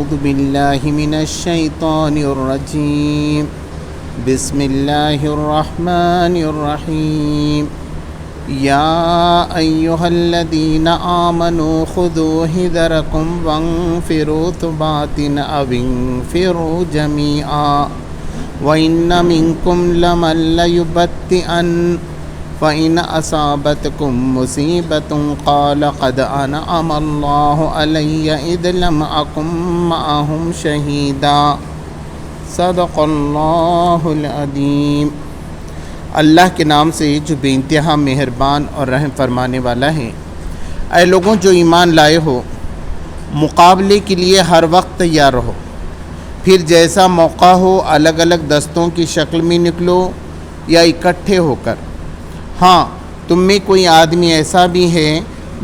أعوذ بالله من الشيطان الرجيم بسم الله الرحمن الرحيم يا أيها الذين آمنوا خذوا حذركم وانفروا ثبات أو انفروا جميعا وإن منكم لمن ليبطئن فإن أصابتكم مصيبة قال قد أنعم الله علي إذ لم أكن معهم شهيدا صدق اللہ العظیم۔ اللہ کے نام سے جو بے انتہا مہربان اور رحم فرمانے والا ہے۔ اے لوگوں جو ایمان لائے ہو، مقابلے کے لیے ہر وقت تیار رہو، پھر جیسا موقع ہو الگ الگ دستوں کی شکل میں نکلو یا اکٹھے ہو کر۔ ہاں، تم میں کوئی آدمی ایسا بھی ہے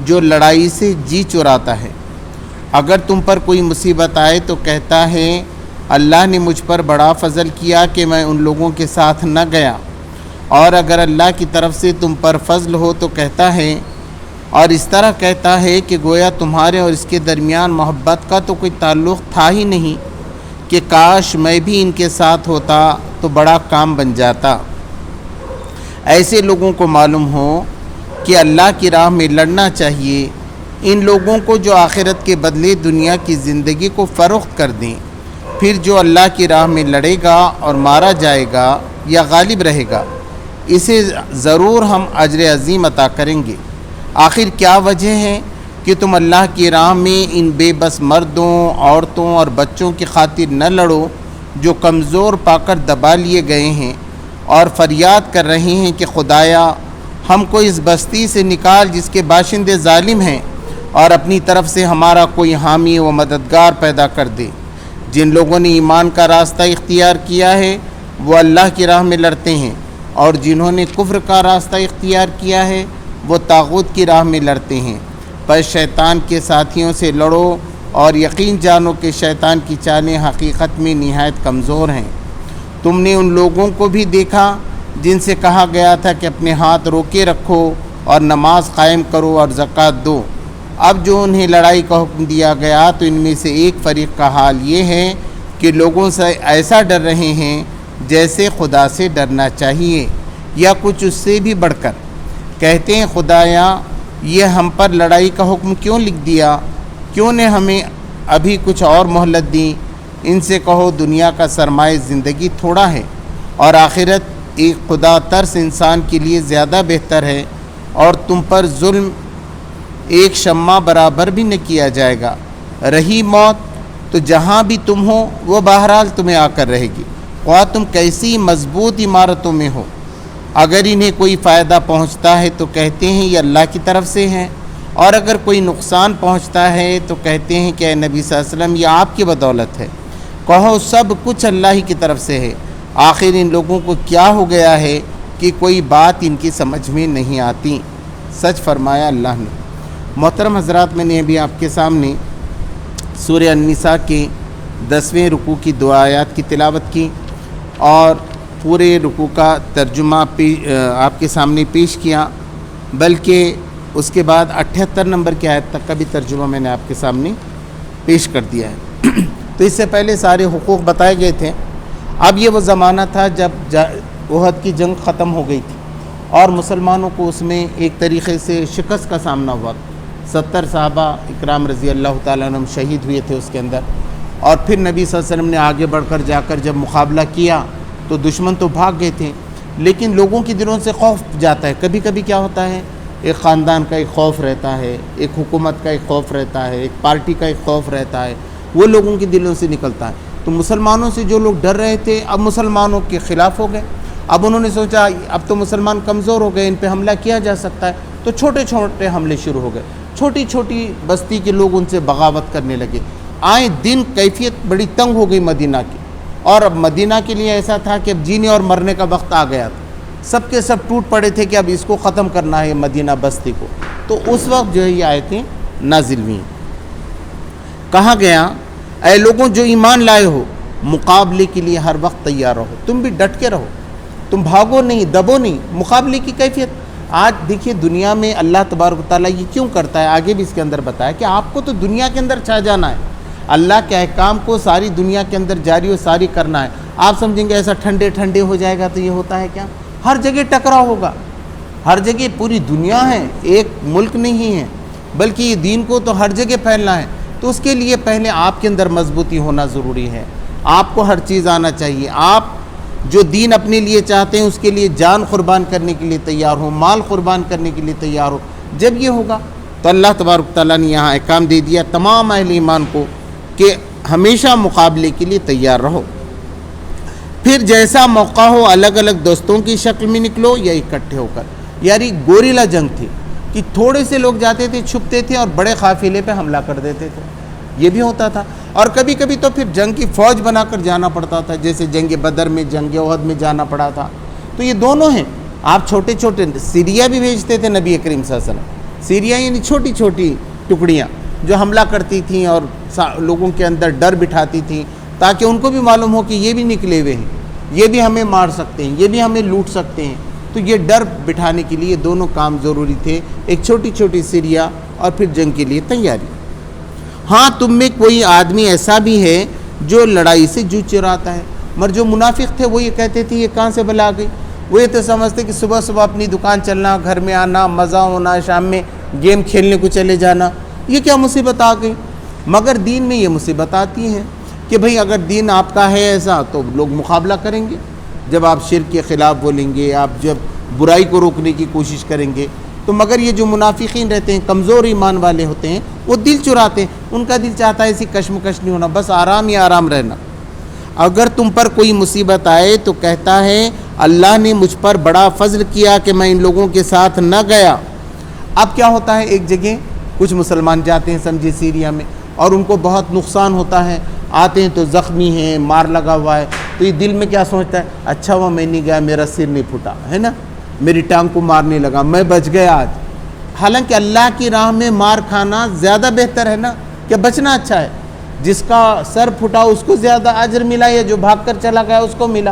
جو لڑائی سے جی چراتا ہے۔ اگر تم پر کوئی مصیبت آئے تو کہتا ہے اللہ نے مجھ پر بڑا فضل کیا کہ میں ان لوگوں کے ساتھ نہ گیا، اور اگر اللہ کی طرف سے تم پر فضل ہو تو کہتا ہے، اور اس طرح کہتا ہے کہ گویا تمہارے اور اس کے درمیان محبت کا تو کوئی تعلق تھا ہی نہیں، کہ کاش میں بھی ان کے ساتھ ہوتا تو بڑا کام بن جاتا۔ ایسے لوگوں کو معلوم ہو کہ اللہ کی راہ میں لڑنا چاہیے، ان لوگوں کو جو آخرت کے بدلے دنیا کی زندگی کو فروخت کر دیں۔ پھر جو اللہ کی راہ میں لڑے گا اور مارا جائے گا یا غالب رہے گا، اسے ضرور ہم اجر عظیم عطا کریں گے۔ آخر کیا وجہ ہے کہ تم اللہ کی راہ میں ان بے بس مردوں، عورتوں اور بچوں کی خاطر نہ لڑو جو کمزور پا کر دبا لیے گئے ہیں اور فریاد کر رہے ہیں کہ خدایا ہم کو اس بستی سے نکال جس کے باشندے ظالم ہیں، اور اپنی طرف سے ہمارا کوئی حامی و مددگار پیدا کر دے۔ جن لوگوں نے ایمان کا راستہ اختیار کیا ہے وہ اللہ کی راہ میں لڑتے ہیں، اور جنہوں نے کفر کا راستہ اختیار کیا ہے وہ طاغوت کی راہ میں لڑتے ہیں۔ پر شیطان کے ساتھیوں سے لڑو اور یقین جانو کہ شیطان کی چالیں حقیقت میں نہایت کمزور ہیں۔ تم نے ان لوگوں کو بھی دیکھا جن سے کہا گیا تھا کہ اپنے ہاتھ روکے رکھو اور نماز قائم کرو اور زکوٰۃ دو۔ اب جو انہیں لڑائی کا حکم دیا گیا تو ان میں سے ایک فریق کا حال یہ ہے کہ لوگوں سے ایسا ڈر رہے ہیں جیسے خدا سے ڈرنا چاہیے یا کچھ اس سے بھی بڑھ کر۔ کہتے ہیں خدایا یہ ہم پر لڑائی کا حکم کیوں لکھ دیا، کیوں نے ہمیں ابھی کچھ اور مہلت دی؟ ان سے کہو دنیا کا سرمایہ زندگی تھوڑا ہے، اور آخرت ایک خدا ترس انسان کے لیے زیادہ بہتر ہے، اور تم پر ظلم ایک شمع برابر بھی نہ کیا جائے گا۔ رہی موت تو جہاں بھی تم ہو وہ بہرحال تمہیں آ کر رہے گی، خواہ تم کیسی مضبوط عمارتوں میں ہو۔ اگر انہیں کوئی فائدہ پہنچتا ہے تو کہتے ہیں یہ اللہ کی طرف سے ہے، اور اگر کوئی نقصان پہنچتا ہے تو کہتے ہیں کہ اے نبی صلی اللہ علیہ وسلم یہ آپ کی بدولت ہے۔ کہو سب کچھ اللہ ہی کی طرف سے ہے۔ آخر ان لوگوں کو کیا ہو گیا ہے کہ کوئی بات ان کی سمجھ میں نہیں آتی۔ سچ فرمایا اللہ نے۔ محترم حضرات، میں نے ابھی آپ کے سامنے سورہ النساء کے 10ویں رکوع کی 2 آیات کی تلاوت کی، اور پورے رکوع کا ترجمہ آپ کے سامنے پیش کیا، بلکہ اس کے بعد 78 نمبر کی آیت تک کا بھی ترجمہ میں نے آپ کے سامنے پیش کر دیا ہے۔ تو اس سے پہلے سارے حقوق بتائے گئے تھے۔ اب یہ وہ زمانہ تھا جب احد کی جنگ ختم ہو گئی تھی، اور مسلمانوں کو اس میں ایک طریقے سے شکست کا سامنا ہوا۔ 70 صحابہ اکرام رضی اللہ تعالیٰ عنہم شہید ہوئے تھے اس کے اندر، اور پھر نبی صلی اللہ علیہ وسلم نے آگے بڑھ کر جا کر جب مقابلہ کیا تو دشمن تو بھاگ گئے تھے، لیکن لوگوں کے دلوں سے خوف جاتا ہے۔ کبھی کبھی کیا ہوتا ہے، ایک خاندان کا ایک خوف رہتا ہے، ایک حکومت کا ایک خوف رہتا ہے، ایک پارٹی کا ایک خوف رہتا ہے، وہ لوگوں کے دلوں سے نکلتا ہے۔ تو مسلمانوں سے جو لوگ ڈر رہے تھے اب مسلمانوں کے خلاف ہو گئے۔ اب انہوں نے سوچا اب تو مسلمان کمزور ہو گئے، ان پہ حملہ کیا جا سکتا ہے، تو چھوٹے چھوٹے حملے شروع ہو گئے۔ چھوٹی چھوٹی بستی کے لوگ ان سے بغاوت کرنے لگے۔ آئے دن کیفیت بڑی تنگ ہو گئی مدینہ کی، اور اب مدینہ کے لیے ایسا تھا کہ اب جینے اور مرنے کا وقت آ گیا تھا۔ سب کے سب ٹوٹ پڑے تھے کہ اب اس کو ختم کرنا ہے مدینہ بستی کو۔ تو اس وقت جو ہے یہ آیتیں نازل ہوئیں۔ کہا گیا اے لوگوں جو ایمان لائے ہو، مقابلے کے لیے ہر وقت تیار رہو، تم بھی ڈٹ کے رہو، تم بھاگو نہیں، دبو نہیں۔ مقابلے کی کیفیت آج دیکھیے دنیا میں اللہ تبارک و تعالیٰ یہ کیوں کرتا ہے، آگے بھی اس کے اندر بتایا کہ آپ کو تو دنیا کے اندر چھا جانا ہے۔ اللہ کے احکام کو ساری دنیا کے اندر جاری و ساری کرنا ہے۔ آپ سمجھیں گے ایسا ٹھنڈے ٹھنڈے ہو جائے گا تو یہ ہوتا ہے کیا؟ ہر جگہ ٹکراؤ ہوگا، ہر جگہ پوری دنیا ہے، ایک ملک نہیں ہے، بلکہ یہ دین کو تو ہر جگہ پھیلنا ہے۔ تو اس کے لیے پہلے آپ کے اندر مضبوطی ہونا ضروری ہے، آپ کو ہر چیز آنا چاہیے۔ آپ جو دین اپنے لیے چاہتے ہیں اس کے لیے جان قربان کرنے کے لیے تیار ہو، مال قربان کرنے کے لیے تیار ہو۔ جب یہ ہوگا تو اللہ تبارک تعالیٰ نے یہاں احکام دے دیا تمام اہل ایمان کو کہ ہمیشہ مقابلے کے لیے تیار رہو۔ پھر جیسا موقع ہو الگ الگ دوستوں کی شکل میں نکلو یا اکٹھے ہو کر، یعنی گوریلا جنگ تھی کہ تھوڑے سے لوگ جاتے تھے، چھپتے تھے اور بڑے قافلے پہ حملہ کر دیتے تھے، یہ بھی ہوتا تھا۔ اور کبھی کبھی تو پھر جنگ کی فوج بنا کر جانا پڑتا تھا، جیسے جنگ بدر میں، جنگ احد میں جانا پڑا تھا۔ تو یہ دونوں ہیں، آپ چھوٹے چھوٹے سیریا بھی بھیجتے تھے نبی کریم صلی اللہ علیہ وسلم، سیریا یعنی چھوٹی چھوٹی ٹکڑیاں جو حملہ کرتی تھیں اور لوگوں کے اندر ڈر بٹھاتی تھیں، تاکہ ان کو بھی معلوم ہو کہ یہ بھی نکلے ہوئے ہیں، یہ بھی ہمیں مار سکتے ہیں، یہ بھی ہمیں لوٹ سکتے ہیں۔ تو یہ ڈر بٹھانے کے لیے دونوں کام ضروری تھے، ایک چھوٹی چھوٹی سیریا اور پھر جنگ کے لیے تیاری۔ ہاں تم میں کوئی آدمی ایسا بھی ہے جو لڑائی سے جوجھ چراتا ہے، مگر جو منافق تھے وہ یہ کہتے تھے یہ کہاں سے بلا گئی، وہ یہ تو سمجھتے کہ صبح صبح اپنی دکان چلنا، گھر میں آنا، مزہ ہونا، شام میں گیم کھیلنے کو چلے جانا، یہ کیا مصیبت آ گئی۔ مگر دین میں یہ مصیبت آتی ہے کہ بھئی اگر دین آپ کا ہے ایسا تو لوگ مقابلہ کریں گے، جب آپ شرک کے خلاف بولیں گے، آپ جب برائی کو روکنے کی کوشش کریں گے تو مگر یہ جو منافقین رہتے ہیں، کمزور ایمان والے ہوتے ہیں، وہ دل چراتے ہیں، ان کا دل چاہتا ہے ایسی کشمکش نہیں ہونا، بس آرام ہی آرام رہنا۔ اگر تم پر کوئی مصیبت آئے تو کہتا ہے اللہ نے مجھ پر بڑا فضل کیا کہ میں ان لوگوں کے ساتھ نہ گیا۔ اب کیا ہوتا ہے، ایک جگہ کچھ مسلمان جاتے ہیں سمجھے سیریا میں، اور ان کو بہت نقصان ہوتا ہے، آتے ہیں تو زخمی ہیں، مار لگا ہوا ہے، تو یہ دل میں کیا سوچتا ہے، اچھا ہوا میں نہیں گیا، میرا سر نہیں پھٹا ہے نا، میری ٹانگ کو مارنے لگا، میں بچ گیا آج۔ حالانکہ اللہ کی راہ میں مار کھانا زیادہ بہتر ہے نا، کہ بچنا اچھا ہے۔ جس کا سر پھٹا اس کو زیادہ اجر ملا، یا جو بھاگ کر چلا گیا اس کو ملا۔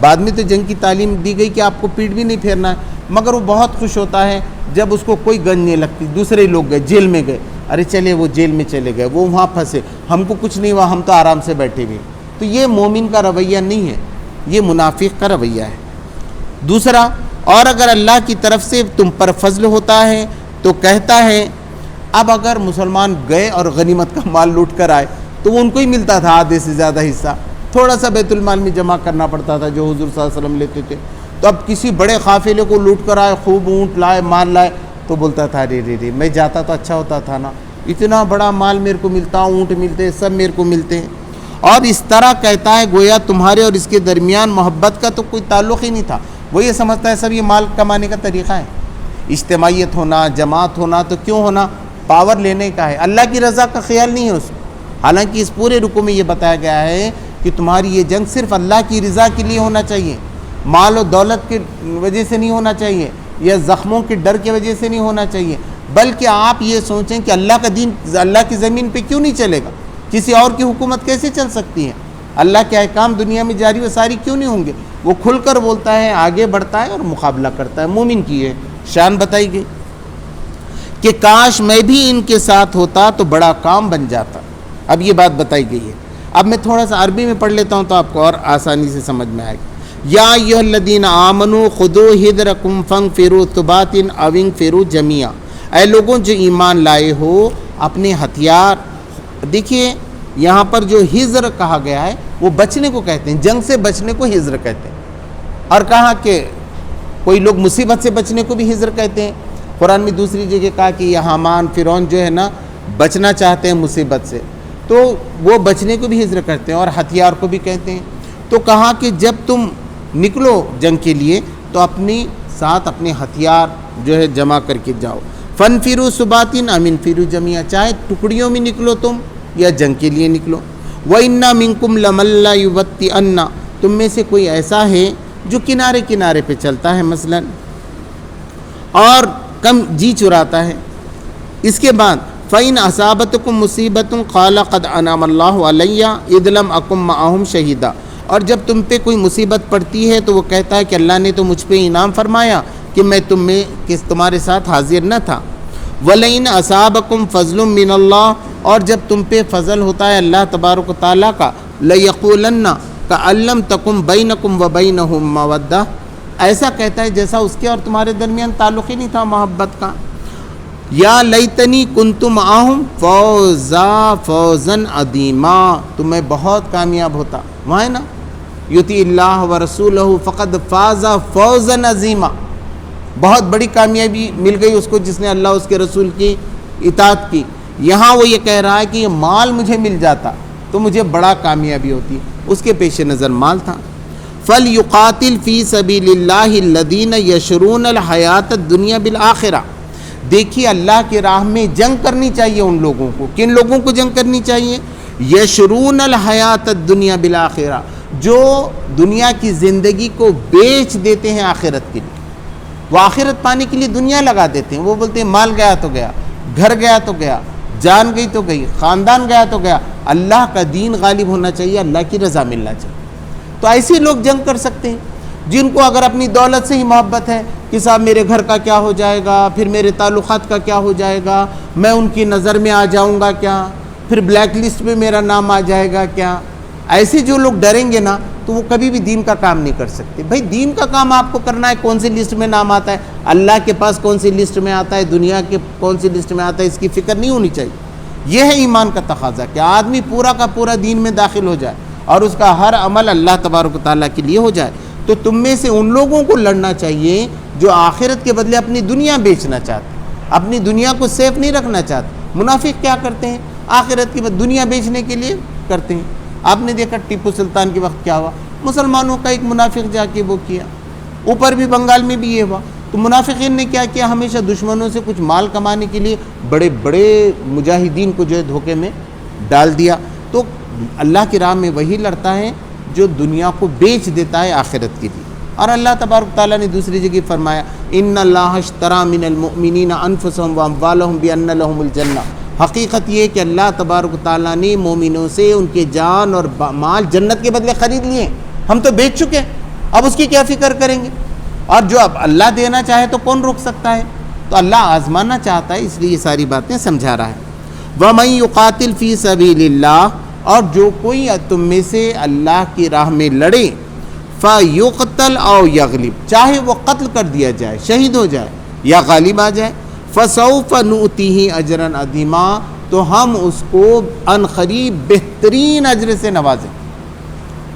بعد میں تو جنگ کی تعلیم دی گئی کہ آپ کو پیٹ بھی نہیں پھیرنا ہے، مگر وہ بہت خوش ہوتا ہے جب اس کو کوئی گن نہیں لگتی۔ دوسرے لوگ گئے جیل میں گئے، ارے چلے وہ جیل میں چلے گئے، وہ وہاں پھنسے، ہم کو کچھ نہیں ہوا، ہم تو آرام سے بیٹھے ہوئے۔ تو یہ مومن کا رویہ نہیں ہے، یہ منافق کا رویہ ہے۔ دوسرا، اور اگر اللہ کی طرف سے تم پر فضل ہوتا ہے تو کہتا ہے، اب اگر مسلمان گئے اور غنیمت کا مال لوٹ کر آئے تو وہ ان کو ہی ملتا تھا آدھے سے زیادہ حصہ، تھوڑا سا بیت المال میں جمع کرنا پڑتا تھا جو حضور صلی اللہ علیہ وسلم لیتے تھے۔ تو اب کسی بڑے قافلے کو لوٹ کر آئے، خوب اونٹ لائے، مال لائے، تو بولتا تھا رے میں جاتا تو اچھا ہوتا تھا نا، اتنا بڑا مال میرے کو ملتا، اونٹ ملتے، سب میرے کو ملتے ہیں۔ اور اس طرح کہتا ہے گویا تمہارے اور اس کے درمیان محبت کا تو کوئی تعلق ہی نہیں تھا، وہ یہ سمجھتا ہے سب یہ مال کمانے کا طریقہ ہے، اجتماعیت ہونا، جماعت ہونا تو کیوں ہونا، پاور لینے کا ہے، اللہ کی رضا کا خیال نہیں ہے اس کو۔ حالانکہ اس پورے رکوع میں یہ بتایا گیا ہے کہ تمہاری یہ جنگ صرف اللہ کی رضا کے لیے ہونا چاہیے، مال و دولت کی وجہ سے نہیں ہونا چاہیے، یا زخموں کے ڈر کی وجہ سے نہیں ہونا چاہیے، بلکہ آپ یہ سوچیں کہ اللہ کا دین اللہ کی زمین پہ کیوں نہیں چلے گا، کسی اور کی حکومت کیسے چل سکتی ہے، اللہ کے احکام دنیا میں جاری و ساری کیوں نہیں ہوں گے۔ وہ کھل کر بولتا ہے، آگے بڑھتا ہے اور مقابلہ کرتا ہے۔ مومن کی یہ شان بتائی گئی کہ کاش میں بھی ان کے ساتھ ہوتا تو بڑا کام بن جاتا۔ اب یہ بات بتائی گئی ہے، اب میں تھوڑا سا عربی میں پڑھ لیتا ہوں تو آپ کو اور آسانی سے سمجھ میں آئے گا۔ یا ایھا الذین آمنوا خذوا حذرکم فانفروا ثبات او انفروا جمیعا، اے لوگوں جو ایمان لائے ہو اپنے ہتھیار، دیکھیے یہاں پر جو حذر کہا گیا ہے وہ بچنے کو کہتے ہیں، جنگ سے بچنے کو حذر کہتے ہیں، اور کہا کہ کوئی لوگ مصیبت سے بچنے کو بھی حذر کہتے ہیں۔ قرآن میں دوسری جگہ کہا کہ یہ حامان فرعون جو ہے نا بچنا چاہتے ہیں مصیبت سے، تو وہ بچنے کو بھی حذر کرتے ہیں، اور ہتھیار کو بھی کہتے ہیں۔ تو کہا کہ جب تم نکلو جنگ کے لیے تو اپنے ساتھ اپنے ہتھیار جو ہے جمع کر کے جاؤ۔ فانفروا ثبات ام انفروا جمیعا، چاہے ٹکڑیوں میں نکلو تم یا جنگ کے لیے نکلو۔ وَإِنَّ مِنكُمْ لَمَن لَّيُبَطِّئَنَّ، تم میں سے کوئی ایسا ہے جو کنارے کنارے پہ چلتا ہے مثلا، اور کم جی چراتا ہے۔ اس کے بعد فَإِنْ أَصَابَتْكُمْ مُصِيبَةٌ قَالَ قَدْ أَنْعَمَ اللَّهُ عَلَيَّ إِذْ لَمْ أَكُن مَّعَهُمْ شَهِيدًا، اور جب تم پہ کوئی مصیبت پڑتی ہے تو وہ کہتا ہے کہ اللہ نے تو مجھ پہ انعام فرمایا کہ میں تمہارے ساتھ حاضر نہ تھا۔ وَلَئِنْ أَصَابَكُمْ فَضْلٌ مِّنَ اللَّهِ، اور جب تم پہ فضل ہوتا ہے اللہ تبارک و تعالیٰ کا، لَيَقُولَنَّ كَأَن لَّمْ تَكُن بَيْنَكُمْ وَبَيْنَهُم مَّوَدَّةٌ، ایسا کہتا ہے جیسا اس کے اور تمہارے درمیان تعلق ہی نہیں تھا محبت کا. یا لیتنی کنت معہم فوزا فوزن عظیما، تو میں بہت کامیاب ہوتا. وہاں ہے نا یطیع اللہ ورسولہ فقد فاز فوزا عظیما، بہت بڑی کامیابی مل گئی اس کو جس نے اللہ اس کے رسول کی اطاعت کی. یہاں وہ یہ کہہ رہا ہے کہ یہ مال مجھے مل جاتا تو مجھے بڑا کامیابی ہوتی. اس کے پیش نظر مال تھا. فَلْيُقَاتِلْ فِي سَبِيلِ اللَّهِ الَّذِينَ يَشْرُونَ الْحَيَاةَ الدُّنْيَا بِالْآخِرَةِ، دیکھیے اللہ کی راہ میں جنگ کرنی چاہیے ان لوگوں کو. کن لوگوں کو جنگ کرنی چاہیے؟ یشرون الحیات الدنیا بالآخرہ، جو دنیا کی زندگی کو بیچ دیتے ہیں آخرت کے لیے. وہ آخرت پانے کے لیے دنیا لگا دیتے ہیں. وہ بولتے ہیں مال گیا تو گیا، گھر گیا تو گیا، جان گئی تو گئی، خاندان گیا تو گیا، اللہ کا دین غالب ہونا چاہیے، اللہ کی رضا ملنا چاہیے. تو ایسے لوگ جنگ کر سکتے ہیں جن کو اگر اپنی دولت سے ہی محبت ہے کہ صاحب میرے گھر کا کیا ہو جائے گا، پھر میرے تعلقات کا کیا ہو جائے گا، میں ان کی نظر میں آ جاؤں گا کیا، پھر بلیک لسٹ پہ میرا نام آ جائے گا کیا. ایسے جو لوگ ڈریں گے نا تو وہ کبھی بھی دین کا کام نہیں کر سکتے. بھائی دین کا کام آپ کو کرنا ہے، کون سی لسٹ میں نام آتا ہے، اللہ کے پاس کون سی لسٹ میں آتا ہے، دنیا کے کون سی لسٹ میں آتا ہے، اس کی فکر نہیں ہونی چاہیے. یہ ہے ایمان کا تقاضا کہ آدمی پورا کا پورا دین میں داخل ہو جائے اور اس کا ہر عمل اللہ تبارک و تعالیٰ کے لیے ہو جائے. تو تم میں سے ان لوگوں کو لڑنا چاہیے جو آخرت کے بدلے اپنی دنیا بیچنا چاہتے ہیں، اپنی دنیا کو سیف نہیں رکھنا چاہتے. منافق کیا کرتے ہیں؟ آخرت کی دنیا بیچنے کے لیے کرتے ہیں. آپ نے دیکھا ٹیپو سلطان کے وقت کیا ہوا، مسلمانوں کا ایک منافق جا کے وہ کیا. اوپر بھی بنگال میں بھی یہ ہوا. تو منافقین نے کیا کیا، ہمیشہ دشمنوں سے کچھ مال کمانے کے لیے بڑے بڑے مجاہدین کو جو ہے دھوکے میں ڈال دیا. تو اللہ کی راہ میں وہی لڑتا ہے جو دنیا کو بیچ دیتا ہے آخرت کے لیے. اور اللہ تبارک تعالیٰ نے دوسری جگہ فرمایا ان اللہ اشترى من المؤمنین انفسهم واموالهم بان لهم الجنہ، حقیقت یہ کہ اللہ تبارک تعالیٰ نے مومنوں سے ان کے جان اور مال جنت کے بدلے خرید لیے. ہم تو بیچ چکے، اب اس کی کیا فکر کریں گے؟ اور جو اب اللہ دینا چاہے تو کون روک سکتا ہے؟ تو اللہ آزمانا چاہتا ہے، اس لیے یہ ساری باتیں سمجھا رہا ہے. وَمَن يُقَاتِلْ فِي سَبِيلِ اللَّهِ، اور جو کوئی تم میں سے اللہ کی راہ میں لڑے، فَيُقْتَلْ أَوْ يَغْلِبْ، چاہے وہ قتل کر دیا جائے، شہید ہو جائے یا غالب آ جائے، فَسَوْفَ نُؤْتِهِ أَجْرًا عَظِيمًا، تو ہم اس کو ان قریب بہترین اجر سے نوازیں.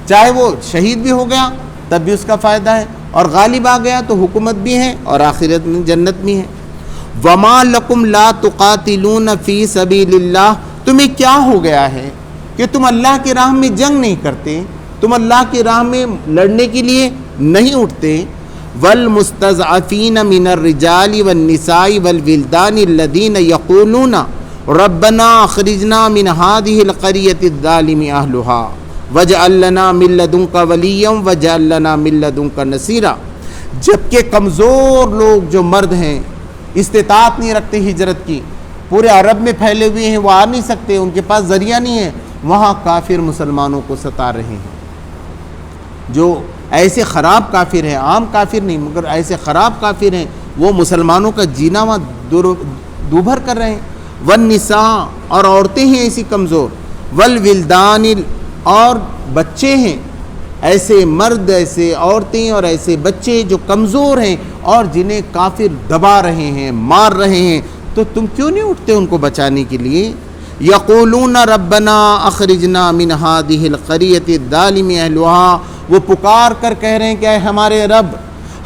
چاہے وہ شہید بھی ہو گیا تب بھی اس کا فائدہ ہے، اور غالب آ گیا تو حکومت بھی ہے اور آخرت میں جنت بھی ہے. وَمَا لَكُمْ لَا تُقَاتِلُونَ فِي سَبِيلِ اللَّهِ، تمہیں کیا ہو گیا ہے کہ تم اللہ کی راہ میں جنگ نہیں کرتے، تم اللہ کی راہ میں لڑنے کے لیے نہیں اٹھتے. وَالْمُسْتَضْعَفِينَ مِنَ الرِّجَالِ وَالنِّسَاءِ وَالْوِلْدَانِ الَّذِينَ يَقُولُونَ رَبَّنَا أَخْرِجْنَا مِنْ هَذِهِ الْقَرْيَةِ الظَّالِمِ أَهْلُهَا وَاجْعَل لَّنَا مِن لَّدُنكَ وَلِيًّا وَاجْعَل لَّنَا مِن لَّدُنكَ نَصِيرًا، جبکہ کمزور لوگ جو مرد ہیں، استطاعت نہیں رکھتے ہجرت کی، پورے عرب میں پھیلے ہوئے ہیں، وہ آ نہیں سکتے، ان کے پاس ذریعہ نہیں ہے، وہاں کافر مسلمانوں کو ستا رہے ہیں. جو ایسے خراب کافر ہیں، عام کافر نہیں مگر ایسے خراب کافر ہیں، وہ مسلمانوں کا جینا وہاں دوبھر کر رہے ہیں. والنساء، اور عورتیں ہیں ایسی کمزور، والولدان، اور بچے ہیں، ایسے مرد، ایسے عورتیں اور ایسے بچے جو کمزور ہیں اور جنہیں کافر دبا رہے ہیں، مار رہے ہیں. تو تم کیوں نہیں اٹھتے ان کو بچانے کے لیے؟ یقولون ربنا اخرجنا من هذه القرية الظالم اهلها، وہ پکار کر کہہ رہے ہیں کہ اے ہمارے رب،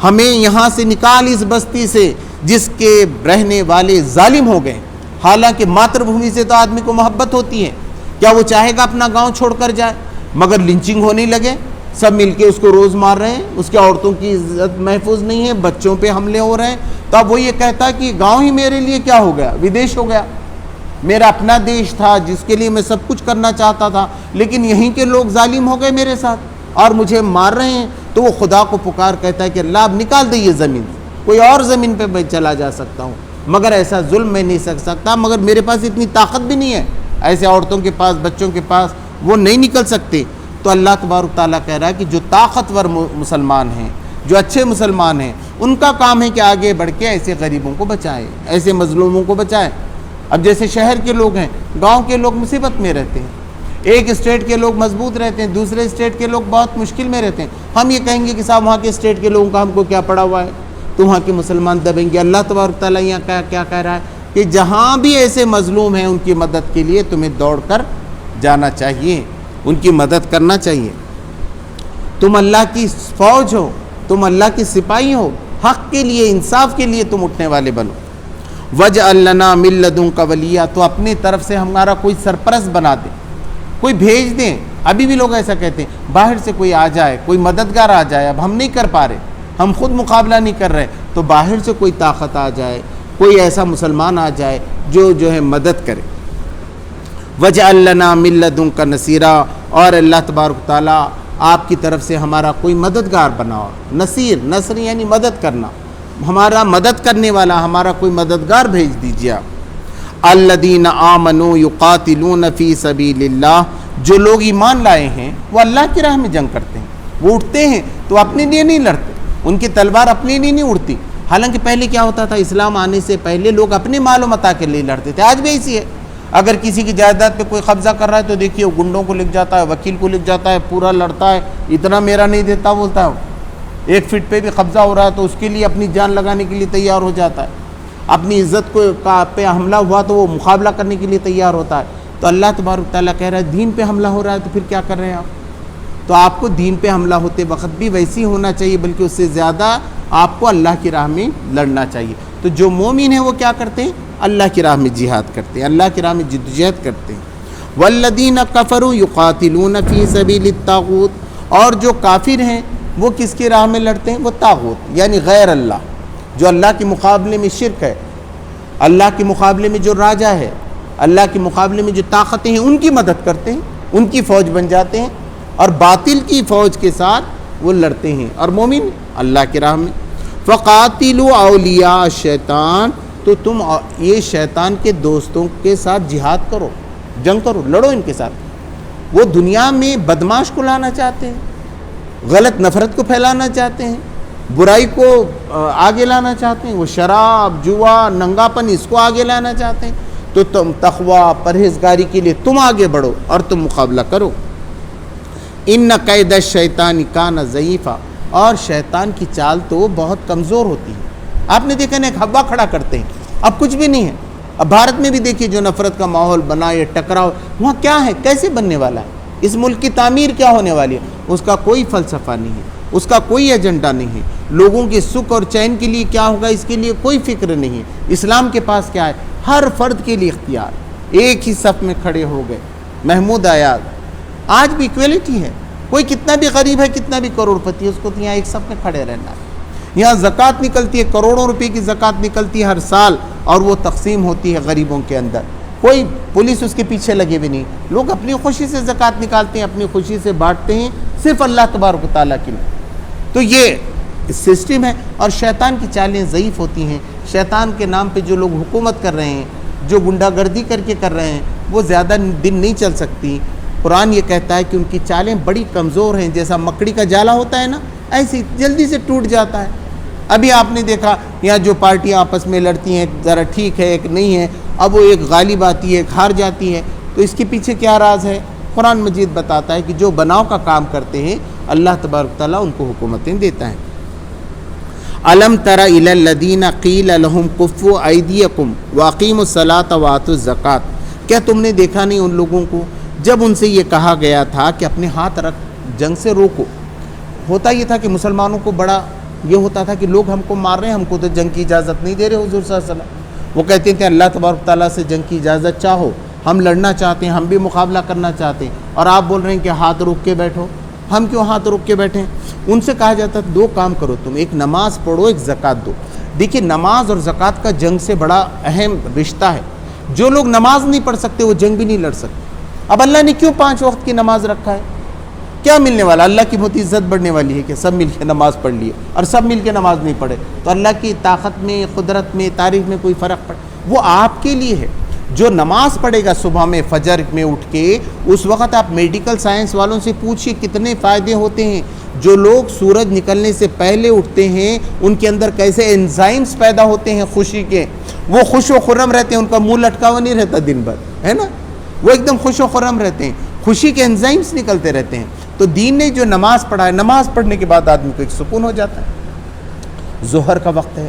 ہمیں یہاں سے نکال اس بستی سے جس کے رہنے والے ظالم ہو گئے. حالانکہ ماتر بھومی سے تو آدمی کو محبت ہوتی ہے، کیا وہ چاہے گا اپنا گاؤں چھوڑ کر جائے؟ مگر لنچنگ ہونے لگے، سب مل کے اس کو روز مار رہے ہیں، اس کے عورتوں کی عزت محفوظ نہیں ہے، بچوں پہ حملے ہو رہے ہیں. تو اب وہ یہ کہتا کہ گاؤں ہی میرے لیے کیا ہو گیا، ودیش ہو گیا. میرا اپنا دیش تھا جس کے لیے میں سب کچھ کرنا چاہتا تھا، لیکن یہیں کے لوگ ظالم ہو گئے میرے ساتھ اور مجھے مار رہے ہیں. تو وہ خدا کو پکار کہتا ہے کہ اللہ اب نکال دے یہ زمین، کوئی اور زمین پہ میں چلا جا سکتا ہوں، مگر ایسا ظلم میں نہیں سکتا، مگر میرے پاس اتنی طاقت بھی نہیں ہے، ایسے عورتوں کے پاس، بچوں کے پاس وہ نہیں نکل سکتے. تو اللہ تبارک تعالیٰ کہہ رہا ہے کہ جو طاقتور مسلمان ہیں، جو اچھے مسلمان ہیں، ان کا کام ہے کہ آگے بڑھ کے ایسے غریبوں کو بچائیں، ایسے مظلوموں کو بچائیں۔ اب جیسے شہر کے لوگ ہیں، گاؤں کے لوگ مصیبت میں رہتے ہیں، ایک اسٹیٹ کے لوگ مضبوط رہتے ہیں، دوسرے اسٹیٹ کے لوگ بہت مشکل میں رہتے ہیں۔ ہم یہ کہیں گے کہ صاحب وہاں کے اسٹیٹ کے لوگوں کا ہم کو کیا پڑا ہوا ہے، تو وہاں کے مسلمان دبیں گے۔ اللہ تبارک تعالیٰ یہاں کیا کہہ رہا ہے کہ جہاں بھی ایسے مظلوم ہیں ان کی مدد کے لیے تمہیں دوڑ کر جانا چاہیے، ان کی مدد کرنا چاہیے۔ تم اللہ کی فوج ہو، تم اللہ کے سپاہی ہو، حق کے لیے، انصاف کے لیے تم اٹھنے والے بنو۔ وَاجْعَل لَنَا مِن لَّدُنكَ وَلِيًّا، تو اپنی طرف سے ہمارا کوئی سرپرست بنا دے، کوئی بھیج دیں۔ ابھی بھی لوگ ایسا کہتے ہیں، باہر سے کوئی آ جائے، کوئی مددگار آ جائے، اب ہم نہیں کر پا رہے، ہم خود مقابلہ نہیں کر رہے، تو باہر سے کوئی طاقت آ جائے، کوئی ایسا مسلمان آ جائے جو ہے مدد کرے۔ وَاجْعَل لَنَا مِن لَّدُنكَ نَصِيرًا، اور اللہ تبارک تعالیٰ آپ کی طرف سے ہمارا کوئی مددگار بناؤ۔ نصیر، نصر یعنی مدد کرنا، ہمارا مدد کرنے والا، ہمارا کوئی مددگار بھیج دیجیے آپ۔ الذین آمنوا یقاتلون فی سبیل اللہ، جو لوگ ایمان لائے ہیں وہ اللہ کی راہ میں جنگ کرتے ہیں، وہ اٹھتے ہیں تو اپنے لیے نہیں لڑتے، ان کی تلوار اپنے لیے نہیں اڑتی۔ حالانکہ پہلے کیا ہوتا تھا، اسلام آنے سے پہلے لوگ اپنے مال و متاع کے لیے لڑتے تھے، آج بھی ایسی ہے۔ اگر کسی کی جائیداد پہ کوئی قبضہ کر رہا ہے تو دیکھیے وہ گنڈوں کو لکھ جاتا ہے، وکیل کو لکھ جاتا ہے، پورا لڑتا ہے، اتنا میرا نہیں دیتا بولتا ہے، 1 فٹ پہ بھی قبضہ ہو رہا ہے تو اس کے لیے اپنی جان لگانے کے لیے تیار ہو جاتا ہے، اپنی عزت کو پہ حملہ ہوا تو وہ مقابلہ کرنے کے لیے تیار ہوتا ہے۔ تو اللہ تبارک تعالیٰ کہہ رہا ہے دین پہ حملہ ہو رہا ہے تو پھر کیا کر رہے ہیں آپ؟ تو آپ کو دین پہ حملہ ہوتے وقت بھی ویسے ہی ہونا چاہیے، بلکہ اس سے زیادہ آپ کو اللہ کی راہ میں لڑنا چاہیے۔ تو جو مومن ہیں وہ کیا کرتے ہیں؟ اللہ کی راہ میں جہاد کرتے ہیں، اللہ کی راہ میں جدوجہد کرتے ہیں۔ والذین کفروا یقاتلون فی سبیل الطاغوت، اور جو کافر ہیں وہ کس کی راہ میں لڑتے ہیں؟ وہ طاغوت یعنی غیر اللہ، جو اللہ کے مقابلے میں شرک ہے، اللہ کے مقابلے میں جو راجا ہے، اللہ کے مقابلے میں جو طاقتیں ہیں ان کی مدد کرتے ہیں، ان کی فوج بن جاتے ہیں اور باطل کی فوج کے ساتھ وہ لڑتے ہیں۔ اور مومن اللہ کی راہ میں فقاتلوا اولیاء الشیطان، تو تم یہ شیطان کے دوستوں کے ساتھ جہاد کرو، جنگ کرو، لڑو ان کے ساتھ۔ وہ دنیا میں بدماش کو لانا چاہتے ہیں، غلط نفرت کو پھیلانا چاہتے ہیں، برائی کو آگے لانا چاہتے ہیں، وہ شراب، جوا، ننگاپن اس کو آگے لانا چاہتے ہیں، تو تم تقوی، پرہیزگاری کے لیے تم آگے بڑھو اور تم مقابلہ کرو۔ ان کید الشیطان کان ضعیفا، اور شیطان کی چال تو بہت کمزور ہوتی ہے۔ آپ نے دیکھا نا، ایک ہوا کھڑا کرتے ہیں، اب کچھ بھی نہیں ہے۔ اب بھارت میں بھی دیکھیے جو نفرت کا ماحول بنا، یہ ٹکراؤ، وہاں کیا ہے، کیسے بننے والا ہے، اس ملک کی تعمیر کیا ہونے والی ہے؟ اس کا کوئی فلسفہ نہیں ہے، اس کا کوئی ایجنڈا نہیں ہے، لوگوں کے سکھ اور چین کے لیے کیا ہوگا اس کے لیے کوئی فکر نہیں ہے۔ اسلام کے پاس کیا ہے؟ ہر فرد کے لیے اختیار، ایک ہی صف میں کھڑے ہو گئے۔ محمود آیات، آج بھی ایکویلٹی ہے، کوئی کتنا بھی غریب ہے، کتنا بھی کروڑ پتی ہے، اس کو تو یہاں ایک صف میں کھڑے رہنا ہے۔ یہاں زکوٰۃ نکلتی ہے، کروڑوں روپے کی زکوٰۃ نکلتی ہے ہر سال، اور وہ تقسیم ہوتی ہے غریبوں کے اندر، کوئی پولیس اس کے پیچھے لگے ہوئے نہیں، لوگ اپنی خوشی سے زکوٰۃ نکالتے ہیں، اپنی خوشی سے بانٹتے ہیں، صرف اللہ تبارک و تعالیٰ کے لیے۔ تو یہ سسٹم ہے، اور شیطان کی چالیں ضعیف ہوتی ہیں۔ شیطان کے نام پہ جو لوگ حکومت کر رہے ہیں، جو گنڈا گردی کر کے کر رہے ہیں، وہ زیادہ دن نہیں چل سکتی۔ قرآن یہ کہتا ہے کہ ان کی چالیں بڑی کمزور ہیں، جیسا مکڑی کا جالا ہوتا ہے نا، ایسی جلدی سے ٹوٹ جاتا ہے۔ ابھی آپ نے دیکھا یہاں جو پارٹیاں آپس میں لڑتی ہیں، ذرا ٹھیک ہے، ایک نہیں ہے، اب وہ ایک غالب آتی ہے، ایک ہار جاتی ہے، تو اس کے پیچھے کیا راز ہے؟ قرآن مجید بتاتا ہے کہ جو بناؤ کا کام کرتے ہیں اللہ تبارک تعالیٰ ان کو حکومتیں دیتا ہے۔ الم تر الی الذین قیل لهم کفوا ایدیکم واقیموا الصلاۃ وآتوا الزکاۃ، کیا تم نے دیکھا نہیں ان لوگوں کو جب ان سے یہ کہا گیا تھا کہ اپنے ہاتھ رکھ، جنگ سے روکو۔ ہوتا یہ تھا کہ مسلمانوں کو بڑا یہ ہوتا تھا کہ لوگ ہم کو مار رہے ہیں، ہم کو تو جنگ کی اجازت نہیں دے رہے حضور صلی اللہ علیہ وسلم۔ وہ کہتے تھے اللہ تبارک تعالیٰ سے جنگ کی اجازت چاہو، ہم لڑنا چاہتے ہیں، ہم بھی مقابلہ کرنا چاہتے ہیں، اور آپ بول رہے ہیں کہ ہاتھ روک کے بیٹھو۔ ہم کیوں ہاتھ روک کے بیٹھیں؟ ان سے کہا جاتا ہے 2 کام کرو تم، ایک نماز پڑھو، ایک زکوٰۃ دو۔ دیکھیے نماز اور زکوٰۃ کا جنگ سے بڑا اہم رشتہ ہے۔ جو لوگ نماز نہیں پڑھ سکتے وہ جنگ بھی نہیں لڑ سکتے۔ اب اللہ نے کیوں 5 وقت کی نماز رکھا ہے؟ کیا ملنے والا؟ اللہ کی بہت عزت بڑھنے والی ہے کہ سب مل کے نماز پڑھ لیے، اور سب مل کے نماز نہیں پڑھے تو اللہ کی طاقت میں، قدرت میں، تاریخ میں کوئی فرق پڑے؟ وہ آپ کے لیے ہے۔ جو نماز پڑھے گا صبح میں فجر میں اٹھ کے، اس وقت آپ میڈیکل سائنس والوں سے پوچھئے کتنے فائدے ہوتے ہیں. جو لوگ سورج نکلنے سے پہلے اٹھتے ہیں ان کے اندر کیسے انزائمز پیدا ہوتے ہیں خوشی کے، وہ خوش و خرم رہتے ہیں، ان کا منہ لٹکا ہوا نہیں رہتا دن بھر، ہے نا، وہ ایک دم خوش و خرم رہتے ہیں، خوشی کے انزائمز نکلتے رہتے ہیں. تو دین نے جو نماز پڑھا ہے، نماز پڑھنے کے بعد آدمی کو ایک سکون ہو جاتا ہے. ظہر کا وقت ہے،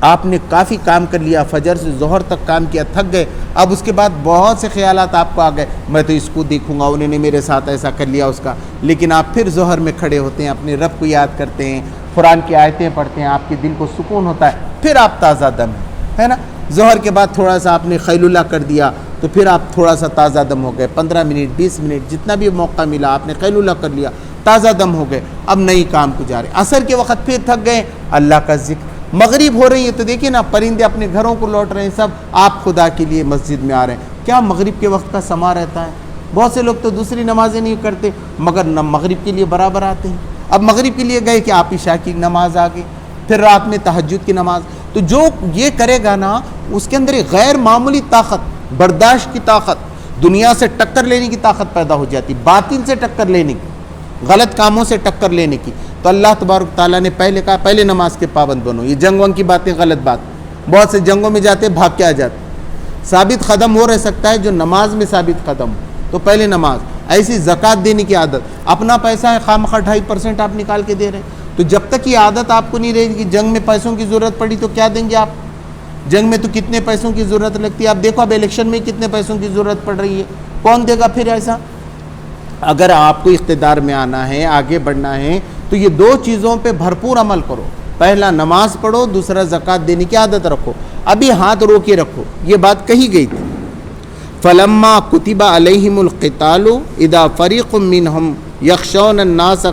آپ نے کافی کام کر لیا، فجر سے ظہر تک کام کیا، تھک گئے. اب اس کے بعد بہت سے خیالات آپ کو آ گئے، میں تو اس کو دیکھوں گا، انہوں نے میرے ساتھ ایسا کر لیا اس کا. لیکن آپ پھر ظہر میں کھڑے ہوتے ہیں، اپنے رب کو یاد کرتے ہیں، قرآن کی آیتیں پڑھتے ہیں، آپ کے دل کو سکون ہوتا ہے، پھر آپ تازہ دم ہیں، ہے نا. ظہر کے بعد تھوڑا سا آپ نے خیل اللہ کر دیا تو پھر آپ تھوڑا سا تازہ دم ہو گئے، 15 منٹ 20 منٹ جتنا بھی موقع ملا آپ نے خیل اللہ کر لیا، تازہ دم ہو گئے. اب نئی کام کو جا رہے. عصر کے وقت پھر تھک گئے، اللہ کا ذکر. مغرب ہو رہی ہے تو دیکھیں نا، پرندے اپنے گھروں کو لوٹ رہے ہیں، سب آپ خدا کے لیے مسجد میں آ رہے ہیں. کیا مغرب کے وقت کا سما رہتا ہے. بہت سے لوگ تو دوسری نمازیں نہیں کرتے مگر مغرب کے لیے برابر آتے ہیں. اب مغرب کے لیے گئے کہ آپ عشاء کی نماز آ گئی، پھر رات میں تہجد کی نماز. تو جو یہ کرے گا نا، اس کے اندر ایک غیر معمولی طاقت، برداشت کی طاقت، دنیا سے ٹکر لینے کی طاقت پیدا ہو جاتی، باطل سے ٹکر لینے کی، غلط کاموں سے ٹکر لینے کی. تو اللہ تبارک تعالیٰ نے پہلے کہا پہلے نماز کے پابند بنو. یہ جنگ ونگ کی باتیں غلط بات. بہت سے جنگوں میں جاتے بھاگ کے آ جاتے. ثابت قدم وہ رہ سکتا ہے جو نماز میں ثابت قدم ہو. تو پہلے نماز. ایسی زکوٰۃ دینے کی عادت، اپنا پیسہ ہے خواہ 2.5% آپ نکال کے دے رہے ہیں. تو جب تک یہ عادت آپ کو نہیں رہے گی، جنگ میں پیسوں کی ضرورت پڑی تو کیا دیں گے آپ؟ جنگ میں تو کتنے پیسوں کی ضرورت لگتی ہے. آپ دیکھو اب الیکشن میں کتنے پیسوں کی ضرورت پڑ رہی ہے. کون دے گا پھر ایسا؟ اگر آپ کو اقتدار میں آنا ہے، آگے بڑھنا ہے، تو یہ دو چیزوں پہ بھرپور عمل کرو. پہلا نماز پڑھو، دوسرا زکوٰۃ دینے کی عادت رکھو. ابھی ہاتھ رو کے رکھو، یہ بات کہی گئی تھی. فلما کتب علیہم القتال اذا فریق منہم یخشون الناس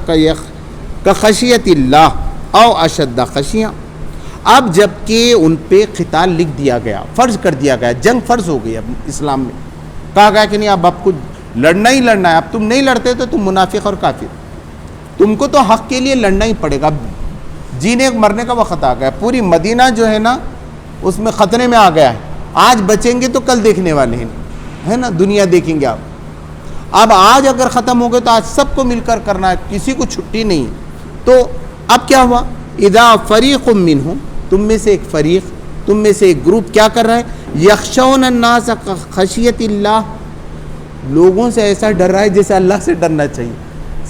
کخشیۃ اللہ او اشد خشیہ. اب جب کہ ان پہ قتال لکھ دیا گیا، فرض کر دیا گیا، جنگ فرض ہو گئی اب اسلام میں. کہا گیا کہ نہیں اب آپ کو لڑنا ہی لڑنا ہے. اب تم نہیں لڑتے تو تم منافق اور کافر، تم کو تو حق کے لیے لڑنا ہی پڑے گا. جینے مرنے کا وقت آ گیا. پوری مدینہ جو ہے نا اس میں خطرے میں آ گیا ہے. آج بچیں گے تو کل دیکھنے والے ہیں، ہے نا، دنیا دیکھیں گے آپ. اب آج اگر ختم ہو گئے تو آج سب کو مل کر کرنا ہے، کسی کو چھٹی نہیں ہے. تو اب کیا ہوا؟ اذا فریق منہم، تم میں سے ایک فریق، تم میں سے ایک گروپ کیا کر رہا ہے؟ یخشون الناس خشیت اللہ، لوگوں سے ایسا ڈر رہا ہے جیسے اللہ سے ڈرنا چاہیے.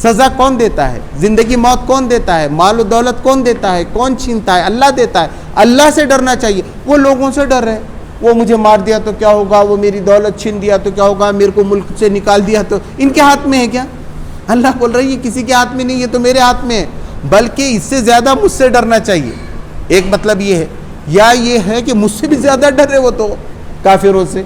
سزا کون دیتا ہے؟ زندگی موت کون دیتا ہے؟ مال و دولت کون دیتا ہے؟ کون چھینتا ہے؟ اللہ دیتا ہے. اللہ سے ڈرنا چاہیے. وہ لوگوں سے ڈر رہے، وہ مجھے مار دیا تو کیا ہوگا، وہ میری دولت چھین دیا تو کیا ہوگا، میرے کو ملک سے نکال دیا تو ان کے ہاتھ میں ہے کیا؟ اللہ بول رہی ہے کسی کے ہاتھ میں نہیں ہے، تو میرے ہاتھ میں ہے. بلکہ اس سے زیادہ مجھ سے ڈرنا چاہیے. ایک مطلب یہ ہے، یا یہ ہے کہ مجھ سے بھی زیادہ ڈر رہے وہ تو کافروں سے.